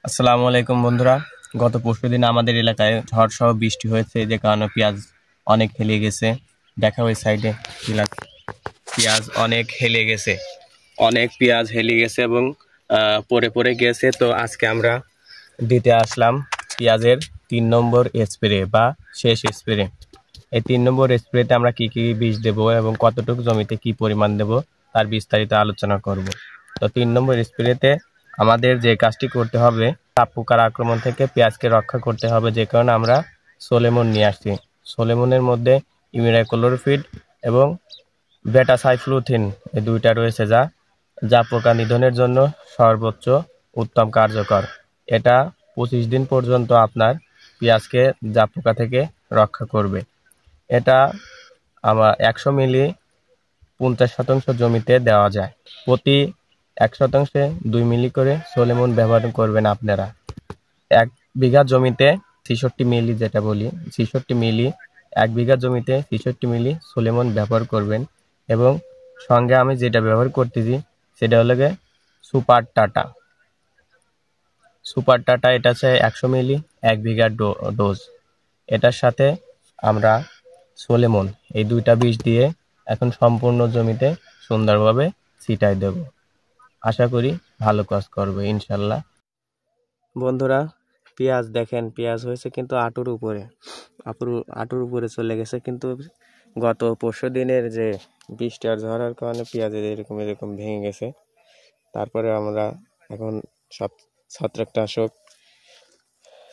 আসসালামু আলাইকুম বন্ধুরা। গত পরশুদিন আমাদের এলাকায় ঝড় সহ বৃষ্টি হয়েছে, যে কারণে পেঁয়াজ অনেক হেলে গেছে। দেখা ওই সাইডে পেঁয়াজ অনেক হেলে গেছে, অনেক পেঁয়াজ হেলে গেছে এবং পড়ে পড়ে গেছে। তো আজকে আমরা দিতে আসলাম পেঁয়াজের 3 নম্বর স্প্রে বা শেষ স্প্রে। এই 3 নম্বর স্প্রেতে আমরা কি কি বীজ দেব এবং কতটুকু জমিতে কি পরিমাণ দেব তার বিস্তারিত আলোচনা করব। তো 3 নম্বর স্প্রেতে আমাদের যে কাজটি করতে হবে, সাপ পোকার আক্রমণ থেকে পেঁয়াজকে রক্ষা করতে হবে, যে কারণে আমরা সোলেমন নিয়ে আসছি। সোলেমনের মধ্যে ইমিডাক্লোরোপিড এবং বেটাসাইফ্লুথিন এই দুইটা রয়েছে, যা যা পোকা নিধনের জন্য সর্বোচ্চ উত্তম কার্যকর। এটা 25 দিন পর্যন্ত আপনার পেঁয়াজকে জাপ পোকা থেকে রক্ষা করবে। এটা আমার 100 মিলি 50% জমিতে দেওয়া যায়। প্রতি 1 শতাংশে 2 মিলি করে সোলেমন ব্যবহার করবেন আপনারা। 1 বিঘা জমিতে 66 মিলি, যেটা বলি 66 মিলি, 1 বিঘা জমিতে 66 মিলি সোলেমন ব্যবহার করবেন। এবং সঙ্গে আমি যেটা ব্যবহার করতেছি সেটা হলো গিয়ে সুপার টাটা। এটা হচ্ছে 100 মিলি 1 বিঘার ডোজ। এটার সাথে আমরা সোলেমন এই দুইটা বীজ দিয়ে এখন সম্পূর্ণ জমিতে সুন্দরভাবে ছিটাই দেব। আশা করি ভালো কাজ করবে ইনশাল্লাহ। বন্ধুরা, পেঁয়াজ দেখেন, পেঁয়াজ হয়েছে কিন্তু আটুর উপরে চলে গেছে। কিন্তু গত পরশু দিনের যে বৃষ্টি আর ঝড়ের কারণে পেঁয়াজের এরকম ভেঙে গেছে। তারপরে আমরা এখন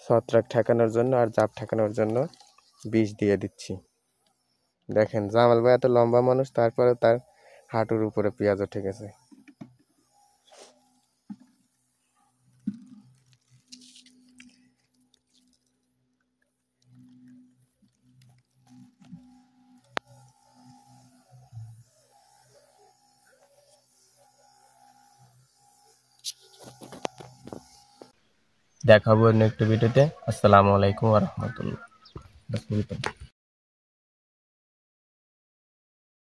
ছত্রাক ঠেকানোর জন্য আর জাপ ঠেকানোর জন্য বীজ দিয়ে দিচ্ছি। দেখেন জামাল ভাই এত লম্বা মানুষ, তারপরে তার হাঁটুর উপরে পেঁয়াজ উঠে গেছে। দেখাবো অন্য একটি ভিডিওতে। আসসালামু আলাইকুম ওয়া রাহমাতুল্লাহ।